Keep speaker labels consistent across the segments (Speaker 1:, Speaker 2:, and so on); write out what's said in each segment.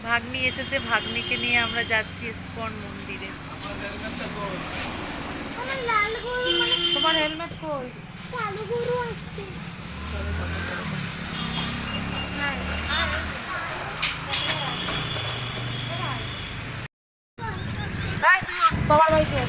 Speaker 1: ভাগ্নি এসেছে, ভাগ্নিকে নিয়ে আমরা যাচ্ছি ইসকন মন্দিরে। তোমার হেলমেট কই? বাবার ভাইকে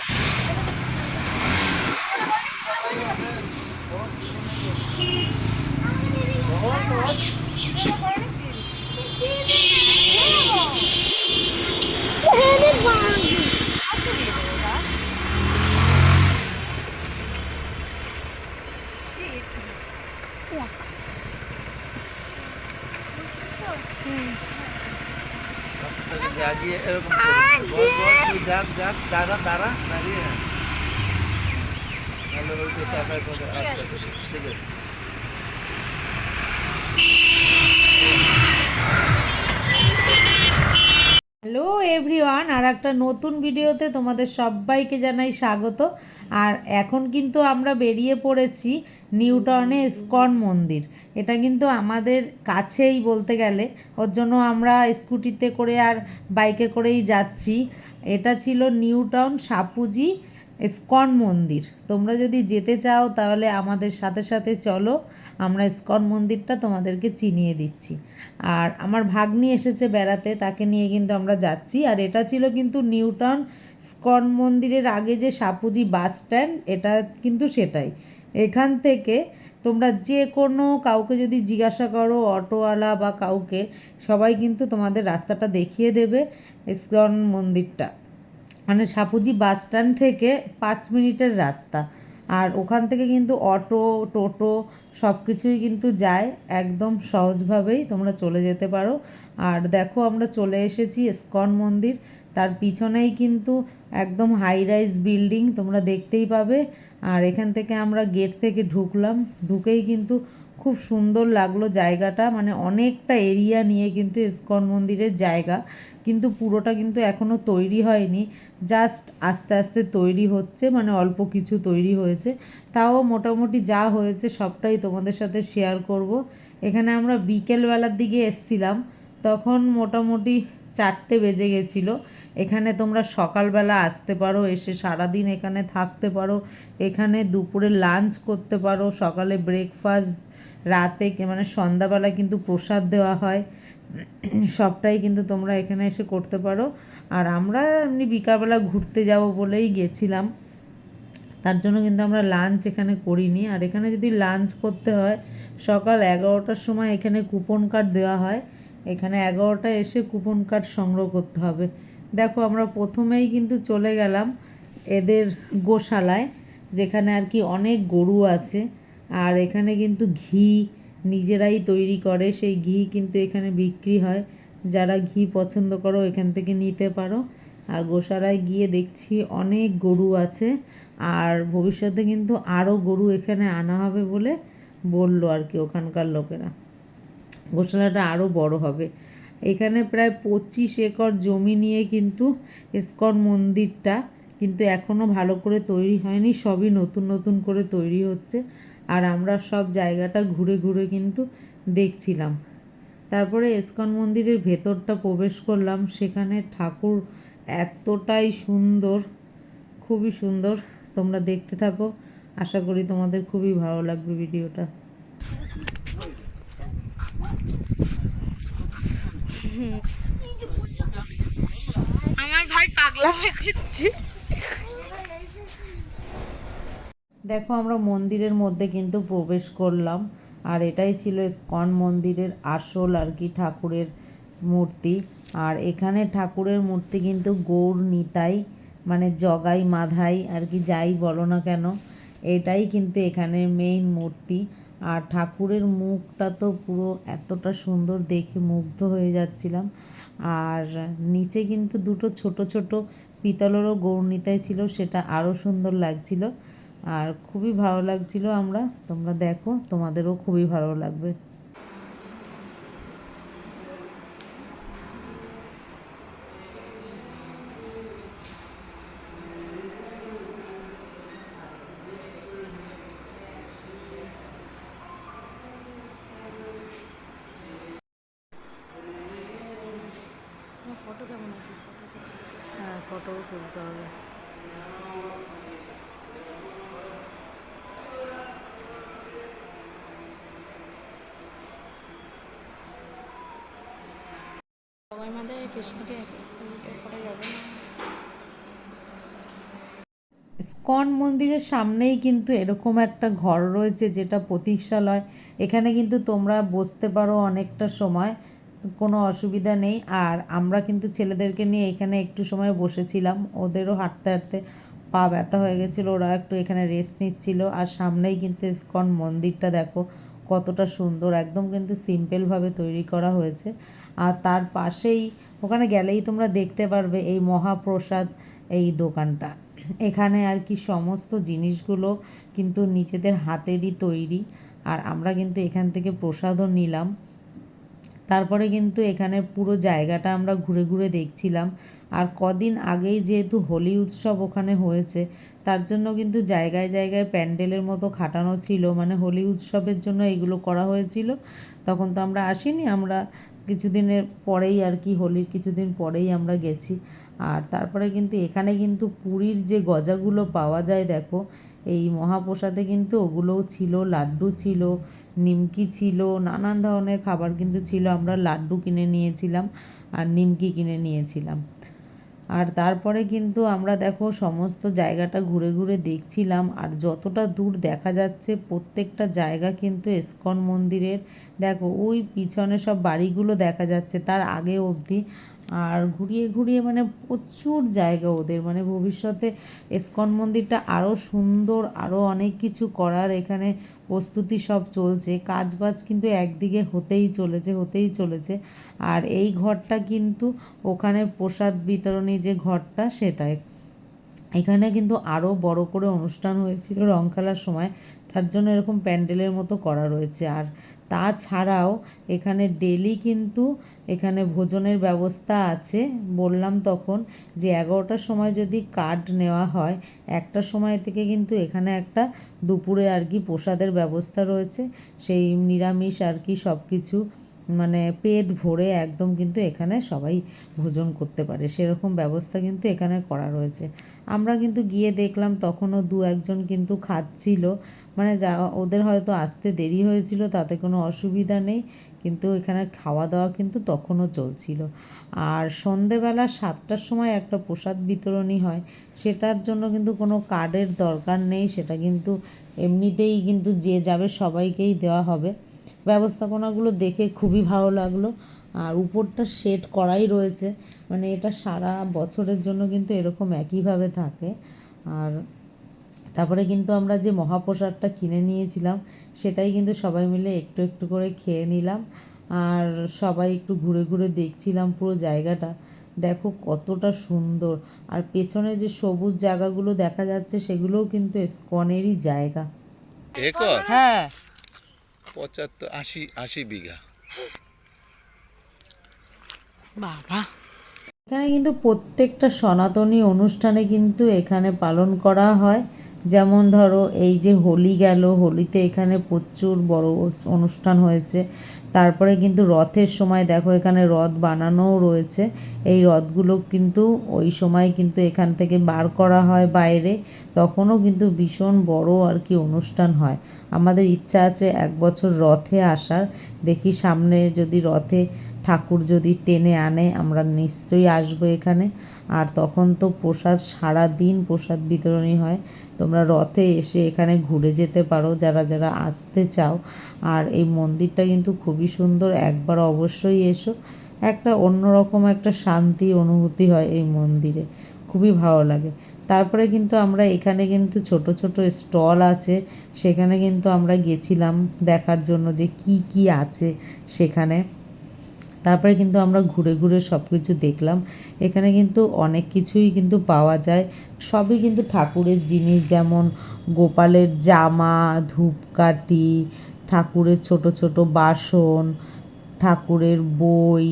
Speaker 2: এরকম দাঁড়া দাঁড়া দাঁড়িয়ে ঠিক আছে।
Speaker 3: হ্যালো এভরিওয়ান, আর একটা নতুন ভিডিওতে তোমাদের সবাইকে জানাই স্বাগত। আর এখন কিন্তু আমরা বেরিয়ে পড়েছি নিউ টাউনে ইসকন মন্দির। এটা কিন্তু আমাদের কাছেই বলতে গেলে, ওর জন্য আমরা স্কুটিতে করে আর বাইকে করেই যাচ্ছি। এটা ছিল নিউ টাউন সাপুজি ইসকন মন্দির। তোমরা যদি যেতে চাও তাহলে আমাদের সাথে সাথে চলো, আমরা ইসকন মন্দিরটা তোমাদেরকে চিনিয়ে দিচ্ছি। আর আমার ভাগ্নি এসেছে বেড়াতে, তাকে নিয়ে কিন্তু আমরা যাচ্ছি। আর এটা ছিল কিন্তু নিউ টাউন ইসকন মন্দিরের আগে যে সাপুজি বাস স্ট্যান্ড, এটা কিন্তু সেটাই। এখান থেকে তোমরা যে কোনো কাউকে যদি জিজ্ঞাসা করো, অটোওয়ালা বা কাউকে, সবাই কিন্তু তোমাদের রাস্তাটা দেখিয়ে দেবে ইসকন মন্দিরটা। মানে সাপুজি বাস স্ট্যান্ড থেকে 5 মিনিটের রাস্তা। আর ওখান থেকে কিন্তু অটো, টোটো সব কিছুই কিন্তু যায়, একদম সহজভাবেই তোমরা চলে যেতে পারো। আর দেখো আমরা চলে এসেছি ইসকন মন্দির, তার পিছনেই কিন্তু একদম হাই রাইজ বিল্ডিং তোমরা দেখতেই পাবে। আর এখান থেকে আমরা গেট থেকে ঢুকলাম, ঢুকেই কিন্তু খুব সুন্দর লাগলো জায়গাটা। মানে অনেকটা এরিয়া নিয়ে কিন্তু ইসকন মন্দিরের জায়গা, কিন্তু পুরোটা কিন্তু এখনও তৈরি হয়নি, জাস্ট আস্তে আস্তে তৈরি হচ্ছে। মানে অল্প কিছু তৈরি হয়েছে, তাও মোটামুটি যা হয়েছে সবটাই তোমাদের সাথে শেয়ার করব। এখানে আমরা বিকেলবেলার দিকে এসছিলাম, তখন মোটামুটি 4টে বেজে গেছিলো। এখানে তোমরা সকালবেলা আসতে পারো, এসে সারাদিন এখানে থাকতে পারো, এখানে দুপুরে লাঞ্চ করতে পারো, সকালে ব্রেকফাস্ট, রাতে মানে সন্ধ্যাবেলা কিন্তু প্রসাদ দেওয়া হয়, সবটাই কিন্তু তোমরা এখানে এসে করতে পারো। আর আমরা এমনি বিকালবেলা ঘুরতে যাব বলেই গেছিলাম, তার জন্য কিন্তু আমরা লাঞ্চ এখানে করিনি। আর এখানে যদি লাঞ্চ করতে হয় সকাল 11টার সময় এখানে কুপন কার্ড দেওয়া হয়, এখানে 11টায় এসে কুপন কার্ড সংগ্রহ করতে হবে। দেখো আমরা প্রথমেই কিন্তু চলে গেলাম এদের গোশালায়, যেখানে আর কি অনেক গরু আছে। আর এখানে কিন্তু ঘি নিজেরাই তৈরি করে, সেই ঘি কিন্তু এখানে বিক্রি হয়। যারা ঘি পছন্দ করো এখান থেকে নিতে পারো। আর গোশালায় গিয়ে দেখছি অনেক গরু আছে, আর ভবিষ্যতে কিন্তু আরও গরু এখানে আনা হবে বলে বললো আর কি ওখানকার লোকেরা। গোশালাটা আরও বড় হবে। এখানে প্রায় 25 একর জমি নিয়ে কিন্তু ইসকন মন্দিরটা, কিন্তু এখনও ভালো করে তৈরি হয়নি, সবই নতুন নতুন করে তৈরি হচ্ছে। আর আমরা সব জায়গাটা ঘুরে ঘুরে কিন্তু দেখছিলাম। তারপরে ইসকন মন্দিরের ভেতরটা প্রবেশ করলাম, সেখানে ঠাকুর এতটাই সুন্দর, খুবই সুন্দর। তোমরা দেখতে থাকো, আশা করি তোমাদের খুবই ভালো লাগবে ভিডিওটা।
Speaker 1: আমার ভাই পাগলামি করছে।
Speaker 3: দেখো আমরা মন্দিরের মধ্যে কিন্তু প্রবেশ করলাম, আর এটাই ছিল ইসকন মন্দিরের আসল আর কি ঠাকুরের মূর্তি। আর এখানে ঠাকুরের মূর্তি কিন্তু গৌর নিতাই, মানে জগাই মাধাই আর কি যাই বলো না কেন, এটাই কিন্তু এখানে মেইন মূর্তি। আর ঠাকুরের মুখটা তো পুরো এতটা সুন্দর, দেখে মুগ্ধ হয়ে যাচ্ছিলাম। আর নিচে কিন্তু দুটো ছোট ছোট পিতলেরও গৌর নিতাই ছিল, সেটা আরও সুন্দর লাগছিল। আর খুবই ভালো লাগছিল। তোমরা দেখো, তোমাদেরও খুবই ভালো লাগবে।
Speaker 1: ফটো কেমন আছে?
Speaker 3: হ্যাঁ, ফটোও তুলতে হবে।
Speaker 1: সবাই মিলে কৃষ্ণকে করা যাবে না।
Speaker 3: ইস্কন মন্দিরের সামনেই কিন্তু এরকম একটা ঘর রয়েছে যেটা প্রতীক্ষালয়। এখানে কিন্তু তোমরা বসতে পারো অনেকটা সময়, কোনো অসুবিধা নেই। আর আমরা কিন্তু ছেলেদেরকে নিয়ে এখানে একটু সময় বসেছিলাম, ওদেরও হাঁটতে হাঁটতে পা ব্যথা হয়ে গেছিলো, ওরা একটু এখানে রেস্ট নিচ্ছিল। আর সামনেই কিন্তু ইস্কন মন্দিরটা দেখো কতটা সুন্দর, একদম কিন্তু সিম্পলভাবে তৈরি করা হয়েছে। আর তার পাশেই ওখানে গেলেই তোমরা দেখতে পারবে এই মহাপ্রসাদ এই দোকানটা। এখানে আর কি সমস্ত জিনিসগুলো কিন্তু নিজেদের হাতেরই তৈরি। আর আমরা কিন্তু এখান থেকে প্রসাদও নিলাম। তারপরে কিন্তু এখানে পুরো জায়গাটা আমরা ঘুরে ঘুরে দেখছিলাম। আর কদিন আগেই যেহেতু হোলি উৎসব ওখানে হয়েছে, তার জন্য কিন্তু জায়গায় জায়গায় প্যান্ডেলের মতো খাটানো ছিল, মানে হোলি উৎসবের জন্য এগুলো করা হয়েছিল। তখন তো আমরা আসিনি, আমরা কিছুদিনের পরেই আর কি, হোলির কিছুদিন পরেই আমরা গেছি। আর তারপরে কিন্তু এখানে কিন্তু পুরীর যে গজাগুলো পাওয়া যায় দেখো, এই মহাপ্রসাদে কিন্তু ওগুলোও ছিল, লাড্ডু ছিল, নিমকি ছিল, নানান ধরনের খাবার কিন্তু ছিল। আমরা লাড্ডু কিনে নিয়েছিলাম আর নিমকি কিনে নিয়েছিলাম। আর তারপরে কিন্তু আমরা দেখো সমস্ত জায়গাটা ঘুরে ঘুরে দেখছিলাম। আর যতটা দূর দেখা যাচ্ছে প্রত্যেকটা জায়গা কিন্তু ইস্কন মন্দিরের। দেখো ওই পিছনে সব বাড়িগুলো দেখা যাচ্ছে তার আগে অবধি। আর ঘুরিয়ে ঘুরিয়ে মানে প্রচুর জায়গা ওদের, মানে ভবিষ্যতে ইস্কন মন্দিরটা আরও সুন্দর, আরও অনেক কিছু করার এখানে প্রস্তুতি সব চলছে। কাজবাজ কিন্তু একদিকে হতেই চলেছে। আর এই ঘরটা কিন্তু ওখানে প্রসাদ বিতরণী যে ঘরটা সেটাই। এখানে কিন্তু আরও বড় করে অনুষ্ঠান হয়েছিল রং খেলার সময়, তার জন্য এরকম প্যান্ডেলের মতো করা রয়েছে। আর তাছাড়াও এখানে ডেলি কিন্তু এখানে ভোজনের ব্যবস্থা আছে। বললাম তখন যে 11টার সময় যদি কার্ড নেওয়া হয়, 1টার সময় থেকে কিন্তু এখানে একটা দুপুরে আর কি প্রসাদের ব্যবস্থা রয়েছে। সেই নিরামিষ আর কি সব কিছু, মানে পেট ভরে একদম কিন্তু এখানে সবাই ভোজন করতে পারে, সেরকম ব্যবস্থা কিন্তু এখানে করা রয়েছে। আমরা কিন্তু গিয়ে দেখলাম তখনও দু একজন কিন্তু খাচ্ছিল, মানে যা ওদের হয়তো আসতে দেরি হয়েছিল, তাতে কোনো অসুবিধা নেই, কিন্তু এখানে খাওয়া দাওয়া কিন্তু তখনও চলছিল। আর সন্ধেবেলা 7টার সময় একটা প্রসাদ বিতরণী হয়, সেটার জন্য কিন্তু কোনো কার্ডের দরকার নেই, সেটা কিন্তু এমনিতেই কিন্তু যে যাবে সবাইকেই দেওয়া হবে। ব্যবস্থাপনাগুলো দেখে খুবই ভালো লাগলো। আর উপরটা সেট করাই রয়েছে, মানে এটা সারা বছরের জন্য কিন্তু এরকম একইভাবে থাকে। আর তারপরে কিন্তু আমরা যে মহাপ্রসাদটা কিনে নিয়েছিলাম সেটাই কিন্তু সবাই মিলে একটু একটু করে খেয়ে নিলাম। আর সবাই একটু ঘুরে ঘুরে দেখছিলাম পুরো জায়গাটা, দেখো কতটা সুন্দর। আর পেছনে যে সবুজ জায়গাগুলো দেখা যাচ্ছে সেগুলোও কিন্তু ইস্কনেরই জায়গা।
Speaker 2: একর
Speaker 3: হ্যাঁ,
Speaker 2: 75-80 বিঘা।
Speaker 1: বাবা,
Speaker 3: এখানে কিন্তু প্রত্যেকটা সনাতনী অনুষ্ঠানে কিন্তু এখানে পালন করা হয়। যেমন ধরো এই যে হোলি গেল, হোলিতে এখানে প্রচুর বড় অনুষ্ঠান হয়েছে। তারপরে কিন্তু রথের সময় দেখো এখানে রথ বানানোও রয়েছে। এই রথগুলো কিন্তু ওই সময় কিন্তু এখান থেকে বার করা হয় বাইরে, তখনও কিন্তু ভীষণ বড় আর কি অনুষ্ঠান হয়। আমাদের ইচ্ছা আছে এক বছর রথে আসার, দেখি সামনে যদি রথে ঠাকুর যদি টেনে আনে আমরা নিশ্চয়ই আসবো এখানে। আর তখন তো প্রসাদ, সারা দিন প্রসাদ বিতরণী হয়, তোমরা রথে এসে এখানে ঘুরে যেতে পারো যারা যারা আসতে চাও। আর এই মন্দিরটা কিন্তু খুবই সুন্দর, একবার অবশ্যই এসো, একটা অন্যরকম একটা শান্তি অনুভূতি হয় এই মন্দিরে, খুবই ভালো লাগে। তারপরে কিন্তু আমরা এখানে কিন্তু ছোট ছোট স্টল আছে, সেখানে কিন্তু আমরা গেছিলাম দেখার জন্য যে কি কি আছে সেখানে। তারপরে কিন্তু আমরা ঘুরে ঘুরে সব কিছু দেখলাম। এখানে কিন্তু অনেক কিছুই কিন্তু পাওয়া যায়, সবই কিন্তু ঠাকুরের জিনিস, যেমন গোপালের জামা, ধূপকাঠি, ঠাকুরের ছোট ছোট বাসন, ঠাকুরের বই,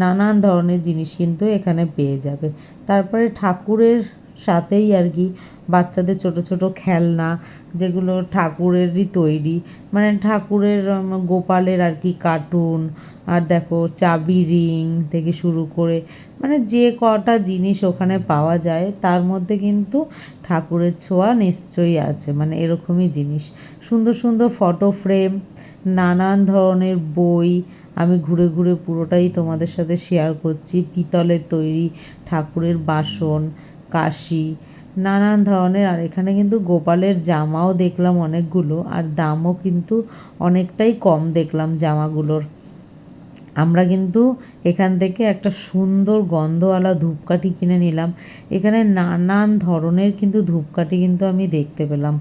Speaker 3: নানান ধরনের জিনিস কিন্তু এখানে পেয়ে যাবে। তারপরে ঠাকুরের সাথেই আর কি বাচ্চাদের ছোট ছোট খেলনা, যেগুলো ঠাকুরেরই তৈরি, মানে ঠাকুরের গোপালের আর কি কার্টুন, আর দেখো চাবি রিং থেকে শুরু করে মানে যে কটা জিনিস ওখানে পাওয়া যায় তার মধ্যে কিন্তু ঠাকুরের ছোঁয়া নিশ্চয়ই আছে, মানে এরকমই জিনিস। সুন্দর সুন্দর ফটো ফ্রেম, নানান ধরনের বই, আমি ঘুরে ঘুরে পুরোটাই তোমাদের সাথে শেয়ার করছি। পিতলের তৈরি ঠাকুরের বাসন, কাশি, নানান ধরনের। আর এখানে কিন্তু গোপালের জামাও দেখলাম অনেকগুলো, আর দামও কিন্তু অনেকটাই কম দেখলাম জামাগুলোর। আমরা কিন্তু এখান থেকে একটা সুন্দর গন্ধওয়ালা ধূপকাঠি কিনে নিলাম। এখানে নানান ধরনের কিন্তু ধূপকাঠি কিন্তু আমি দেখতে পেলাম,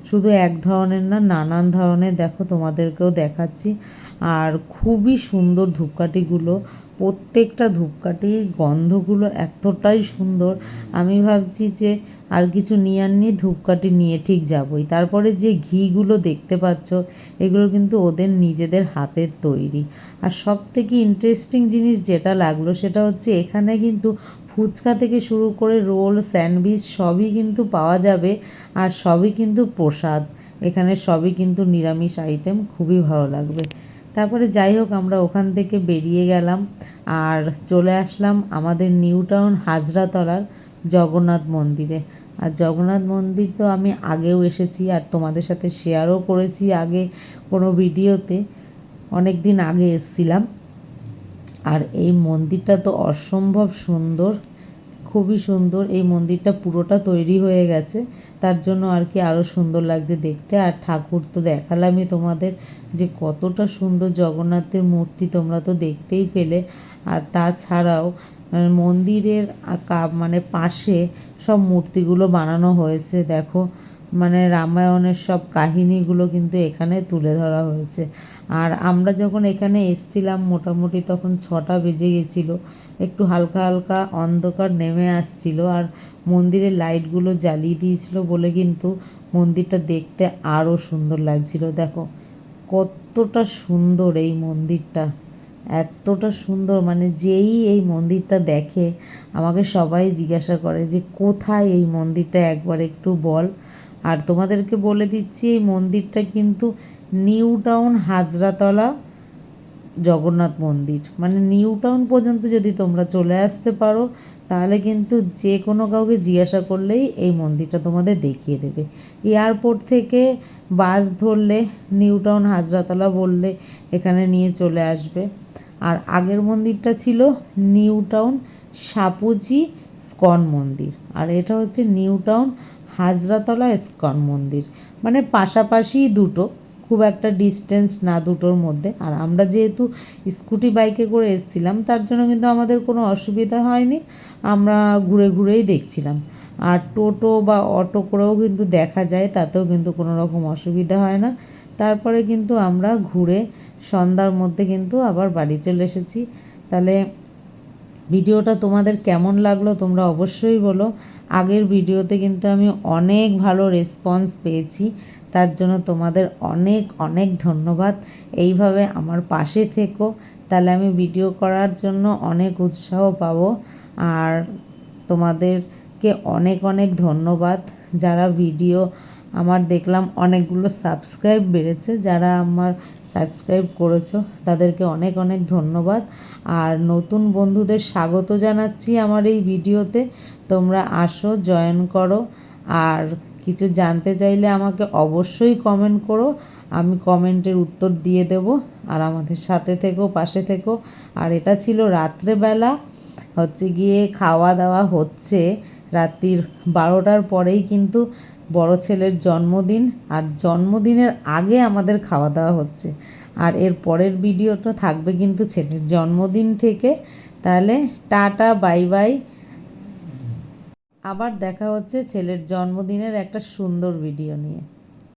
Speaker 3: শুধু এক ধরনের না, নানান ধরনের। দেখো তোমাদেরকেও দেখাচ্ছি। আর খুবই সুন্দর ধূপকাঠিগুলো, প্রত্যেকটা ধূপকাঠির গন্ধগুলো এতটাই সুন্দর, আমি ভাবছি যে আর কিছু নিয়ে আননি, ধূপকাঠি নিয়ে ঠিক যাবই। তারপরে যে ঘিগুলো দেখতে পাচ্ছ, এগুলো কিন্তু ওদের নিজেদের হাতের তৈরি। আর সব থেকে ইন্টারেস্টিং জিনিস যেটা লাগলো সেটা হচ্ছে এখানে কিন্তু ফুচকা থেকে শুরু করে রোল, স্যান্ডউইচ সবই কিন্তু পাওয়া যাবে, আর সবই কিন্তু প্রসাদ। এখানে সবই কিন্তু নিরামিষ আইটেম, খুবই ভালো লাগবে। তারপরে যাই হোক, আমরা ওখান থেকে বেরিয়ে গেলাম আর চলে আসলাম আমাদের নিউ টাউন হাজরাতলার জগন্নাথ মন্দিরে। আর জগন্নাথ মন্দির তো আমি আগেও এসেছি আর তোমাদের সাথে শেয়ারও করেছি আগে কোনো ভিডিওতে, অনেক দিন আগে এসেছিলাম। আর এই মন্দিরটা তো অসম্ভব সুন্দর, খুবই সুন্দর। এই মন্দিরটা পুরোটা তৈরি হয়ে গেছে, তার জন্য আর কি আরও সুন্দর লাগছে দেখতে। আর ঠাকুর তো দেখালামই তোমাদের যে কতটা সুন্দর জগন্নাথের মূর্তি, তোমরা তো দেখতেই পেলে। আর তাছাড়াও মন্দিরের মানে পাশে সব মূর্তিগুলো বানানো হয়েছে, দেখো মানে রামায়ণের সব কাহিনীগুলো কিন্তু এখানে তুলে ধরা হয়েছে। আর আমরা যখন এখানে এসছিলাম মোটামুটি তখন 6টা বেজে গেছিলো, একটু হালকা হালকা অন্ধকার নেমে আসছিল, আর মন্দিরের লাইটগুলো জ্বালিয়ে দিয়েছিল বলে কিন্তু মন্দিরটা দেখতে আরও সুন্দর লাগছিল। দেখো কতটা সুন্দর এই মন্দিরটা, এতটা সুন্দর, মানে যেই এই মন্দিরটা দেখে আমাকে সবাই জিজ্ঞাসা করে যে কোথায় এই মন্দিরটা, একবার একটু বল। আর তোমাদেরকে বলে দিচ্ছি এই মন্দিরটা কিন্তু নিউ টাউন হাজরাতলা জগন্নাথ মন্দির, মানে নিউ টাউন পর্যন্ত যদি তোমরা চলে আসতে পারো তাহলে কিন্তু যে কোনো কাউকে জিজ্ঞাসা করলেই এই মন্দিরটা তোমাদের দেখিয়ে দেবে। এয়ারপোর্ট থেকে বাস ধরলে নিউ টাউন হাজরাতলা বললে এখানে নিয়ে চলে আসবে। আর আগের মন্দিরটা ছিল নিউ টাউন সাপুজি স্কন মন্দির, আর এটা হচ্ছে নিউ টাউন হাজরাতলা স্কন মন্দির, মানে পাশাপাশি দুটো, খুব একটা ডিস্টেন্স না দুটোর মধ্যে। আর আমরা যেহেতু স্কুটি বাইকে করে এসেছিলাম তার জন্য কিন্তু আমাদের কোনো অসুবিধা হয়নি, আমরা ঘুরে ঘুরেই দেখছিলাম। আর টোটো বা অটো করেও কিন্তু দেখা যায়, তাতেও কিন্তু কোনো রকম অসুবিধা হয় না। তারপরে কিন্তু আমরা ঘুরে সন্ধ্যার মধ্যে কিন্তু আবার বাড়ি চলে এসেছি। তাহলে ভিডিওটা তোমাদের কেমন লাগলো তোমরা অবশ্যই বলো। আগের ভিডিওতে কিন্তু আমি অনেক ভালো রেসপন্স পেয়েছি, তার জন্য তোমাদের অনেক অনেক ধন্যবাদ। এইভাবে আমার পাশে থেকো, তাহলে আমি ভিডিও করার জন্য অনেক উৎসাহ পাবো। আর তোমাদেরকে অনেক অনেক ধন্যবাদ যারা ভিডিও আমার দেখলাম অনেকগুলো সাবস্ক্রাইব বেড়েছে, যারা আমার সাবস্ক্রাইব করেছো তাদেরকে অনেক অনেক ধন্যবাদ। আর নতুন বন্ধুদের স্বাগত জানাচ্ছি আমার এই ভিডিওতে, তোমরা আসো, জয়েন করো। আর কিছু জানতে চাইলে আমাকে অবশ্যই কমেন্ট করো, আমি কমেন্টের উত্তর দিয়ে দেব। আর আমাদের সাথে থেকো, পাশে থেকো। আর এটা ছিল রাত্রেবেলা, হচ্ছে গিয়ে খাওয়া দাওয়া হচ্ছে রাত্রির 12টার পরেই কিন্তু বড় ছেলের জন্মদিন, আর জন্মদিনের আগে আমাদের খাওয়া দাওয়া হচ্ছে। আর এর পরের ভিডিওটা থাকবে কিন্তু ছেলের জন্মদিন থেকে। তাহলে টাটা, বাই বাই, আবার দেখা হচ্ছে ছেলের জন্মদিনের একটা সুন্দর ভিডিও নিয়ে।